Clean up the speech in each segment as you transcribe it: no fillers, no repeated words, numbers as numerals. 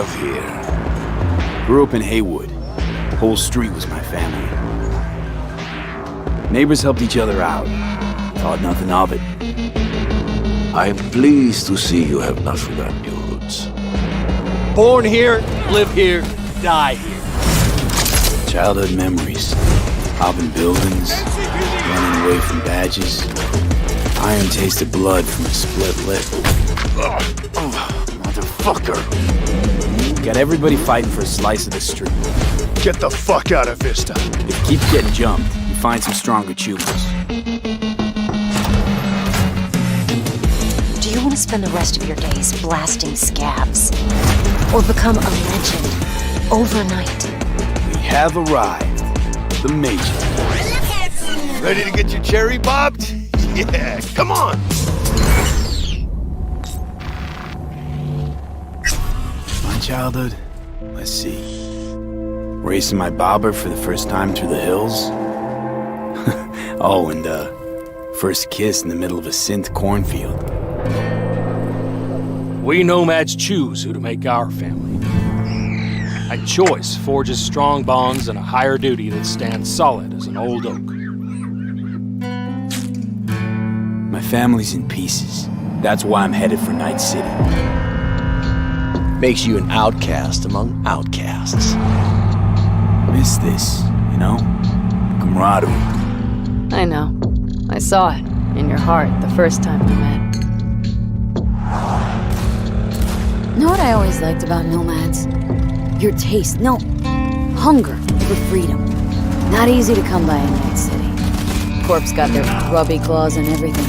have here? Grew up in Haywood. Whole street was my family. Neighbors helped each other out. Thought nothing of it. I'm pleased to see you have not forgotten your roots. Born here, live here, die here. Childhood memories. Hopping buildings, running away from badges. Iron tasted blood from a split lip. Motherfucker! Got everybody fighting for a slice of the street. Get the fuck out of Vista. If you keep getting jumped, you find some stronger choopers. Do you want to spend the rest of your days blasting scabs? Or become a legend overnight? We have arrived. The Major. Ready to get your cherry bobbed? Yeah, come on! My childhood? Let's see. Racing my bobber for the first time through the hills. Oh, and first kiss in the middle of a synth cornfield. We nomads choose who to make our family. And choice forges strong bonds and a higher duty that stands solid as an old oak. My family's in pieces. That's why I'm headed for Night City. Makes you an outcast among outcasts. Miss this, you know? Camaraderie. I know. I saw it in your heart the first time we met. Know what I always liked about nomads? Your taste, no, hunger for freedom. Not easy to come by in Night City. Corp's got their grubby claws and everything.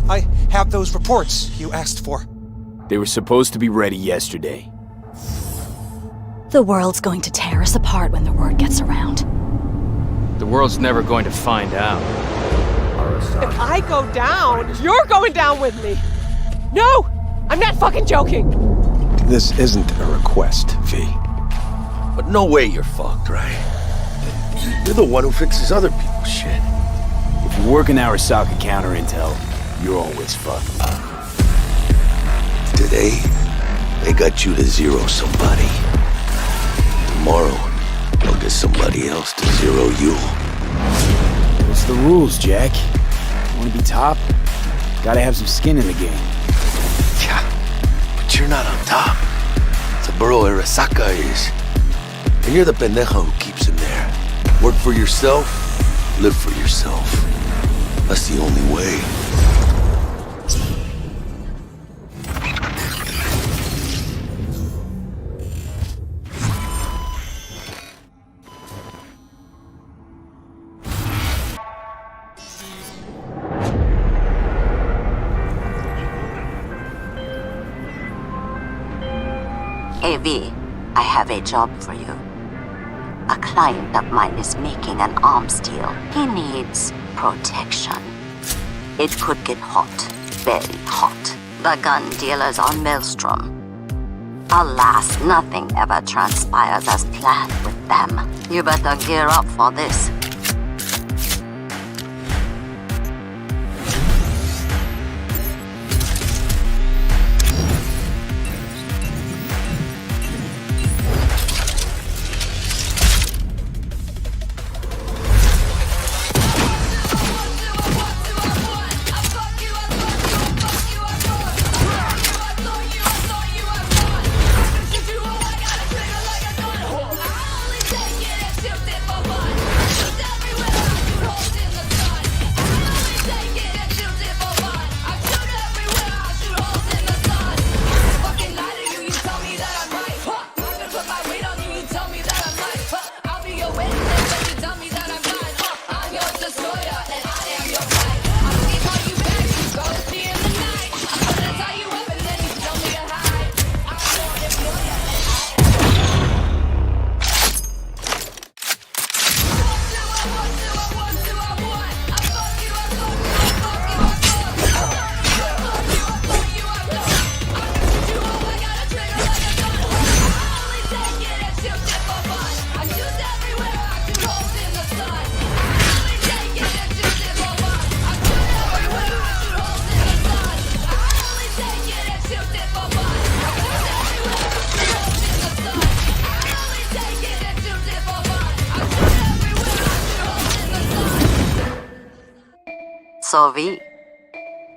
I have those reports you asked for. They were supposed to be ready yesterday. The world's going to tear us apart when the word gets around. The world's never going to find out. If I go down, you're going down with me. No! I'm not fucking joking. This isn't a request, V. But no way you're fucked, right? You're the one who fixes other people's shit. If you're working Arasaka counter intel, you're always fucked. Today, they got you to zero somebody. Tomorrow, they'll get somebody else to zero you. What's the rules, Jack? Want to be top? Gotta have some skin in the game. Yeah, but you're not on top. Saburo Arasaka is. And you're the pendejo who keeps him there. Work for yourself, live for yourself. That's the only way. AV, I have a job for you. A client of mine is making an arms deal. He needs protection. It could get hot, very hot. The gun dealers are Maelstrom. Alas, nothing ever transpires as planned with them. You better gear up for this. So V,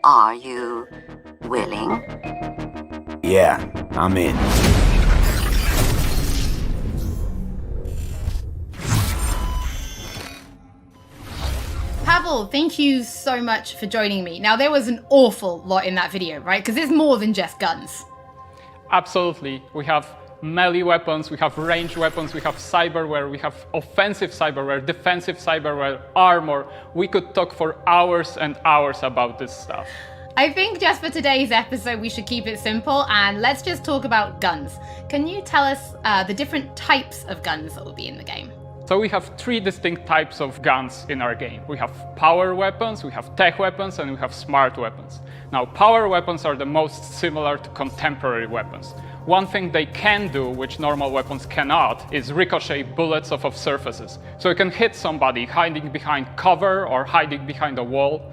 are you willing? Yeah, I'm in. Pavel, thank you so much for joining me. Now, there was an awful lot in that video, right? Because it's more than just guns. Absolutely. We have melee weapons, we have ranged weapons, we have cyberware, we have offensive cyberware, defensive cyberware, armor. We could talk for hours and hours about this stuff. I think just for today's episode, we should keep it simple and let's just talk about guns. Can you tell us the different types of guns that will be in the game? So we have three distinct types of guns in our game. We have power weapons, we have tech weapons, and we have smart weapons. Now, power weapons are the most similar to contemporary weapons. One thing they can do, which normal weapons cannot, is ricochet bullets off of surfaces. So you can hit somebody hiding behind cover or hiding behind a wall.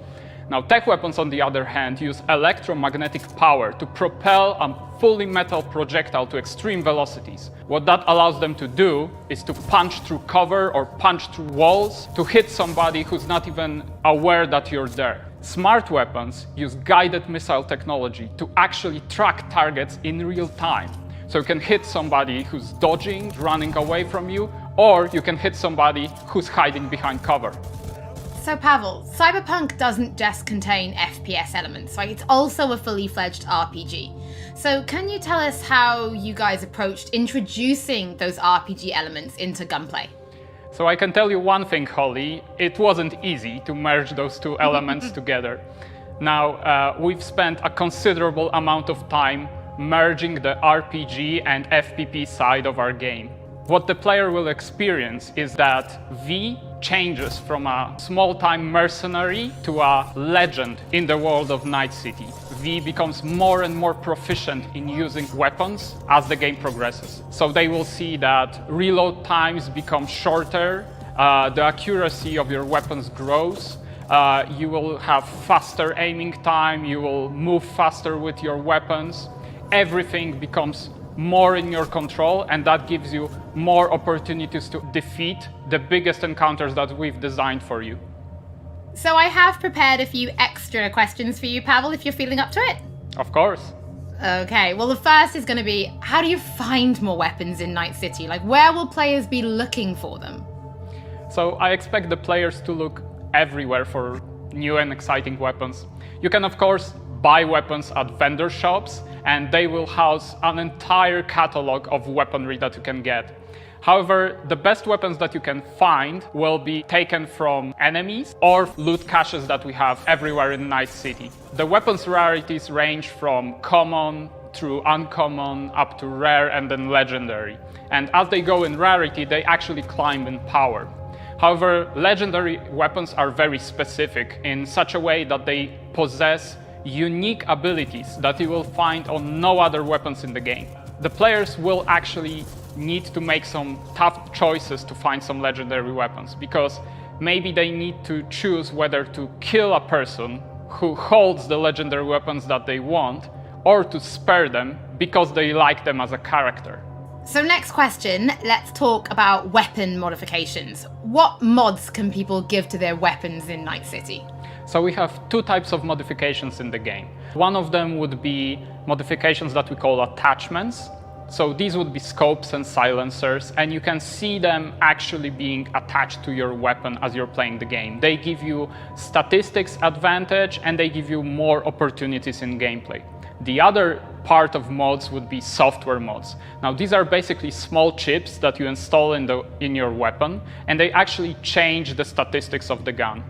Now, tech weapons, on the other hand, use electromagnetic power to propel a fully metal projectile to extreme velocities. What that allows them to do is to punch through cover or punch through walls to hit somebody who's not even aware that you're there. Smart weapons use guided missile technology to actually track targets in real time. So you can hit somebody who's dodging, running away from you, or you can hit somebody who's hiding behind cover. So Pavel, Cyberpunk doesn't just contain FPS elements, right? It's also a fully fledged RPG. So can you tell us how you guys approached introducing those RPG elements into gunplay? So I can tell you one thing, Holly, it wasn't easy to merge those two elements together. Now, we've spent a considerable amount of time merging the RPG and FPP side of our game. What the player will experience is that V changes from a small-time mercenary to a legend in the world of Night City. V becomes more and more proficient in using weapons as the game progresses. So they will see that reload times become shorter, the accuracy of your weapons grows, you will have faster aiming time, you will move faster with your weapons. Everything becomes more in your control, and that gives you more opportunities to defeat the biggest encounters that we've designed for you. So I have prepared a few extra questions for you, Pavel, if you're feeling up to it. Of course. Okay, well the first is going to be, how do you find more weapons in Night City? Like, where will players be looking for them? So I expect the players to look everywhere for new and exciting weapons. You can, of course, buy weapons at vendor shops, and they will house an entire catalog of weaponry that you can get. However, the best weapons that you can find will be taken from enemies or loot caches that we have everywhere in Night City. The weapons rarities range from common through uncommon up to rare and then legendary. And as they go in rarity, they actually climb in power. However, legendary weapons are very specific in such a way that they possess unique abilities that you will find on no other weapons in the game. The players will actually need to make some tough choices to find some legendary weapons, because maybe they need to choose whether to kill a person who holds the legendary weapons that they want, or to spare them because they like them as a character. So next question, let's talk about weapon modifications. What mods can people give to their weapons in Night City? So we have two types of modifications in the game. One of them would be modifications that we call attachments. So these would be scopes and silencers, and you can see them actually being attached to your weapon as you're playing the game. They give you statistics advantage, and they give you more opportunities in gameplay. The other part of mods would be software mods. Now, these are basically small chips that you install in your weapon, and they actually change the statistics of the gun.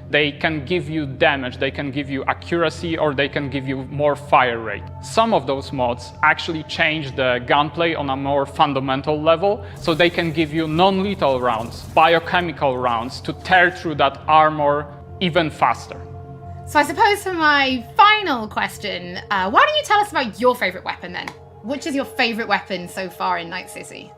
They can give you damage, they can give you accuracy, or they can give you more fire rate. Some of those mods actually change the gunplay on a more fundamental level, so they can give you non-lethal rounds, biochemical rounds, to tear through that armor even faster. So I suppose for my final question, why don't you tell us about your favorite weapon then? Which is your favorite weapon so far in Night City?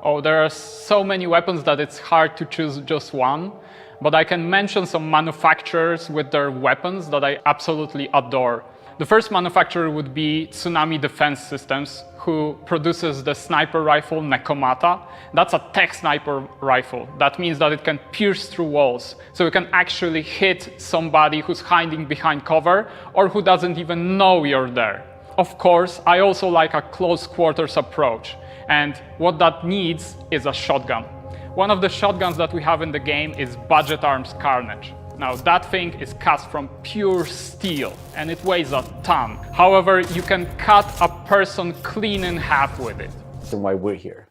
Oh, there are so many weapons that it's hard to choose just one. But I can mention some manufacturers with their weapons that I absolutely adore. The first manufacturer would be Tsunami Defense Systems, who produces the sniper rifle Nekomata. That's a tech sniper rifle. That means that it can pierce through walls. So you can actually hit somebody who's hiding behind cover or who doesn't even know you're there. Of course, I also like a close quarters approach. And what that needs is a shotgun. One of the shotguns that we have in the game is Budget Arms Carnage. Now, that thing is cast from pure steel, and it weighs a ton. However, you can cut a person clean in half with it. That's why we're here.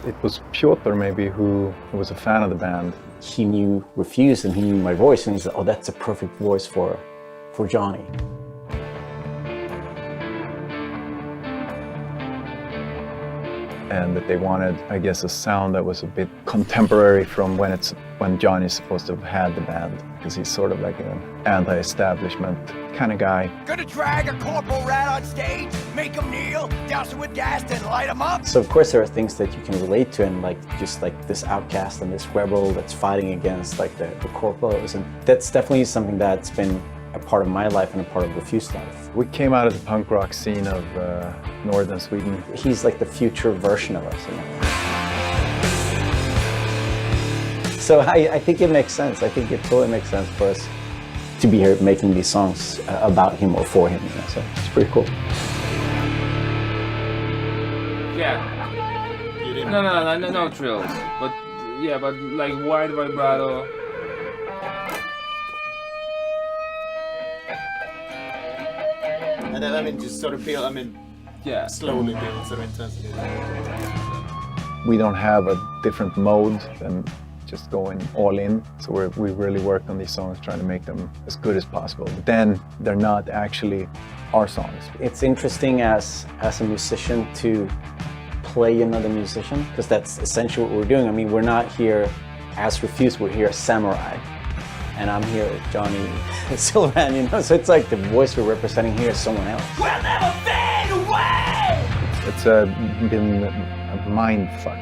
It was Piotr, maybe, who was a fan of the band. He knew Refused, and he knew my voice, and he said, oh, that's a perfect voice for Johnny. And that they wanted, I guess, a sound that was a bit contemporary from when Johnny's supposed to have had the band, because he's sort of like an anti-establishment kind of guy. Gonna drag a corporal rat on stage, make him kneel, douse him with gas, then light him up. So of course there are things that you can relate to, and like just like this outcast and this rebel that's fighting against like the corporals, and that's definitely something that's been a part of my life and a part of Refused life. We came out of the punk rock scene of northern Sweden. He's like the future version of us, you know? So I think it makes sense. I think it totally makes sense for us to be here making these songs about him or for him, you know? So it's pretty cool. Yeah. No trills. But yeah, but like wide vibrato. And then, I mean, just sort of build, yeah, slowly build sort of intensity. We don't have a different mode than just going all in. So we really work on these songs, trying to make them as good as possible. But then they're not actually our songs. It's interesting as a musician to play another musician, because that's essentially what we're doing. I mean, we're not here as Refused, we're here as Samurai. And I'm here with Johnny Silverhand, you know? So it's like the voice we're representing here is someone else. We'll never fade away! It's been a mind fuck.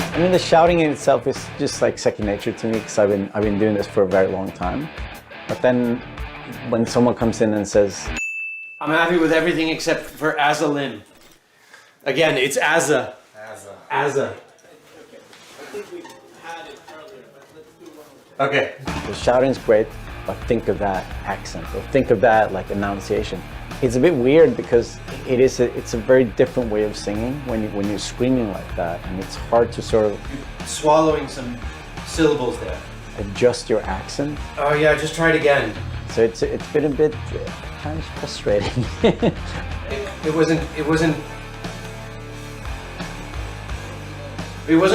I mean, the shouting in itself is just like second nature to me, because I've been doing this for a very long time. But then when someone comes in and says, I'm happy with everything except for Azza Lynn. Again, it's Azza. Azza. Okay. The shouting's great, but think of that accent, or think of that like enunciation. It's a bit weird because it's a very different way of singing when you're screaming like that, and it's hard to sort of swallowing some syllables there. Adjust your accent. Oh yeah, just try it again. So it's been a bit kind of frustrating. It wasn't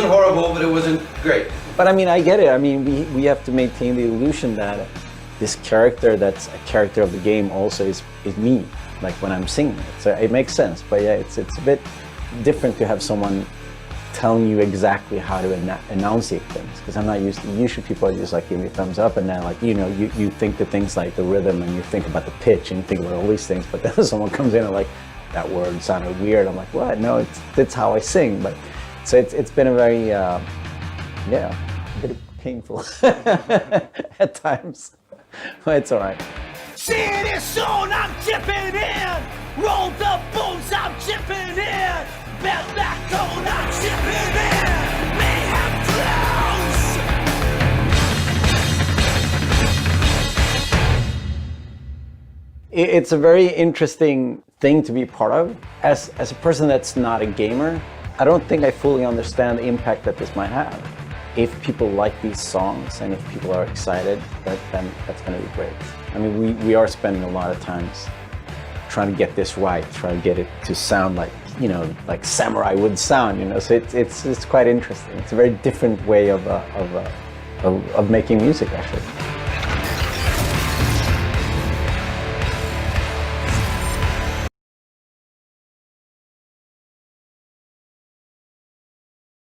horrible, but it wasn't great. But I mean, I get it. I mean, we have to maintain the illusion that this character that's a character of the game also is me, like when I'm singing it. So it makes sense. But yeah, it's a bit different to have someone telling you exactly how to enunciate things, because I'm not used to, usually people are just like giving me a thumbs up, and then like, you know, you think the things like the rhythm, and you think about the pitch, and you think about all these things, but then someone comes in and like, that word sounded weird. I'm like, what? No, that's how I sing. But so it's been a very, yeah, a bit painful at times. But it's all right. See this zone, I'm dipping in. Roll the bones, I'm chipping in. Belt that cone, I'm chipping in. Mayhem close. It's a very interesting thing to be part of. As a person that's not a gamer, I don't think I fully understand the impact that this might have. If people like these songs and if people are excited, then that's going to be great. I mean, we are spending a lot of times trying to get this right, trying to get it to sound like, you know, like Samurai would sound, you know. So it's quite interesting. It's a very different way of making music, actually.